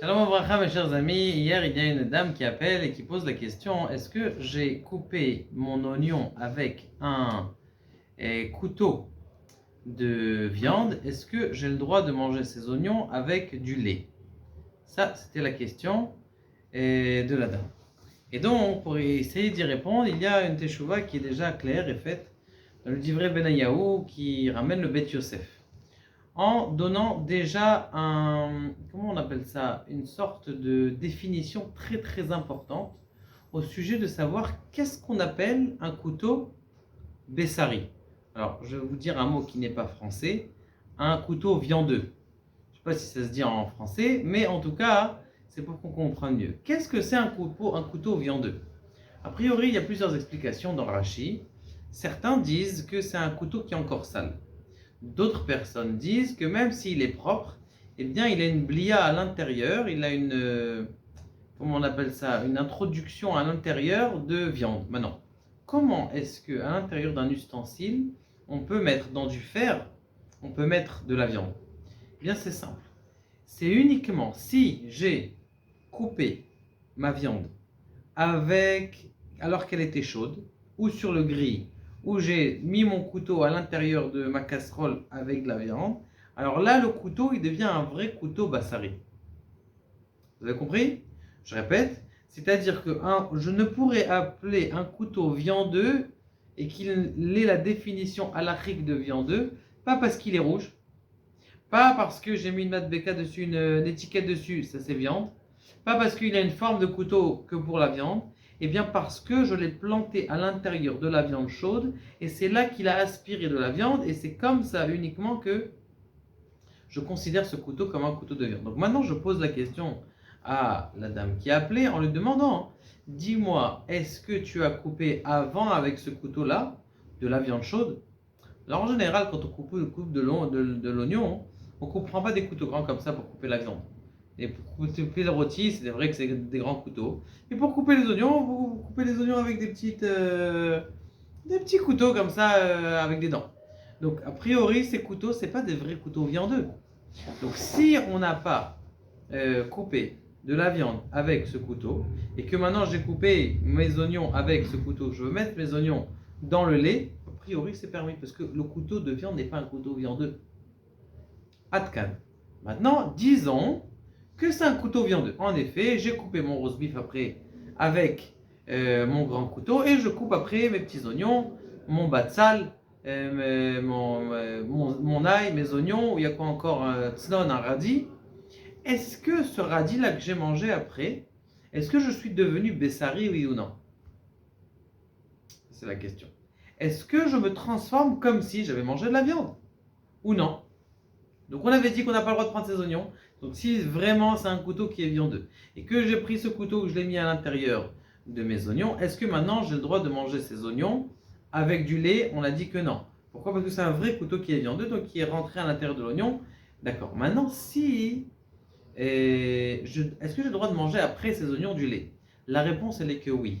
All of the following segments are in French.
Shalom Abraham, mes chers amis. Hier, il y a une dame qui appelle et qui pose la question: est-ce que j'ai coupé mon oignon avec un couteau de viande? Est-ce que j'ai le droit de manger ces oignons avec du lait? Ça, c'était la question de la dame. Et donc, pour essayer d'y répondre, il y a une teshuva qui est déjà claire et faite dans le Divrei Benayahu qui ramène le Bet Yosef, en donnant déjà comment on appelle ça, une sorte de définition très très importante au sujet de savoir qu'est-ce qu'on appelle un couteau Bessari. Alors, je vais vous dire un mot qui n'est pas français, un couteau viandeux. Je ne sais pas si ça se dit en français, mais en tout cas, c'est pour qu'on comprenne mieux. Qu'est-ce que c'est un couteau viandeux? A priori, il y a plusieurs explications dans Rashi. Certains disent que c'est un couteau qui est encore sale. D'autres personnes disent que même s'il est propre, eh bien, il a une blia à l'intérieur, il a une, comment on appelle ça, une introduction à l'intérieur de viande. Maintenant, comment est-ce qu'à l'intérieur d'un ustensile, on peut mettre dans du fer, on peut mettre de la viande? Eh bien, c'est simple. C'est uniquement si j'ai coupé ma viande alors qu'elle était chaude, ou sur le grill, où j'ai mis mon couteau à l'intérieur de ma casserole avec de la viande, alors là, le couteau, il devient un vrai couteau bassari. Vous avez compris? Je répète, c'est-à-dire que je ne pourrais appeler un couteau viandeux et qu'il ait la définition halachique de viandeux, pas parce qu'il est rouge, pas parce que j'ai mis une madbeka dessus, une étiquette dessus, ça c'est viande, pas parce qu'il a une forme de couteau que pour la viande, et bien parce que je l'ai planté à l'intérieur de la viande chaude, et c'est là qu'il a aspiré de la viande, et c'est comme ça uniquement que je considère ce couteau comme un couteau de viande. Donc maintenant je pose la question à la dame qui a appelé en lui demandant: dis-moi, est-ce que tu as coupé avant avec ce couteau-là de la viande chaude? Alors en général, quand on coupe de l'oignon, on ne prend pas des couteaux grands comme ça pour couper la viande. Et pour couper le rôti, c'est vrai que c'est des grands couteaux. Et pour couper les oignons, vous coupez les oignons avec des petits couteaux comme ça, avec des dents. Donc a priori, ces couteaux, c'est pas des vrais couteaux viandeux. Donc si on n'a pas coupé de la viande avec ce couteau, et que maintenant j'ai coupé mes oignons avec ce couteau, je veux mettre mes oignons dans le lait, a priori c'est permis, parce que le couteau de viande n'est pas un couteau viandeux. Atkan. Maintenant, disons que c'est un couteau viandeux. En effet, j'ai coupé mon roast beef après avec mon grand couteau, et je coupe après mes petits oignons, mon batsal, mon ail, mes oignons, il y a quoi encore, un tznon, un radis. Est-ce que ce radis là que j'ai mangé après, est-ce que je suis devenu Bessari, oui ou non? C'est la question. Est-ce que je me transforme comme si j'avais mangé de la viande? Ou non? Donc on avait dit qu'on n'a pas le droit de prendre ces oignons. Donc si vraiment c'est un couteau qui est viandeux, et que j'ai pris ce couteau, que je l'ai mis à l'intérieur de mes oignons, est-ce que maintenant j'ai le droit de manger ces oignons avec du lait? On a dit que non. Pourquoi? Parce que c'est un vrai couteau qui est viandeux, donc qui est rentré à l'intérieur de l'oignon. D'accord. Maintenant, si est-ce que j'ai le droit de manger après ces oignons du lait? La réponse, elle est que oui.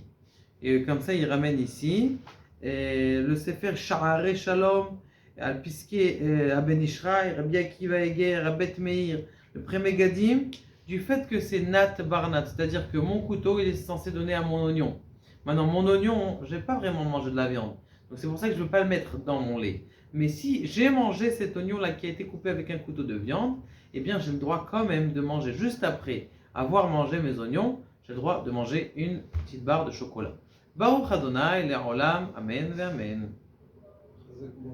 Et comme ça, il ramène ici le Sefer Sha'arei Shalom, al Piske Aben Ishraï, Rabbi Akiva Eger, Rabet Meir, le Prémégadim, du fait que c'est Nat Barnat, c'est-à-dire que mon couteau, il est censé donner à mon oignon. Maintenant, mon oignon, je n'ai pas vraiment mangé de la viande. Donc c'est pour ça que je ne veux pas le mettre dans mon lait. Mais si j'ai mangé cet oignon-là qui a été coupé avec un couteau de viande, eh bien j'ai le droit quand même de manger juste après avoir mangé mes oignons, j'ai le droit de manger une petite barre de chocolat. Baruch Adonai, Le'olam, Amen, Amen.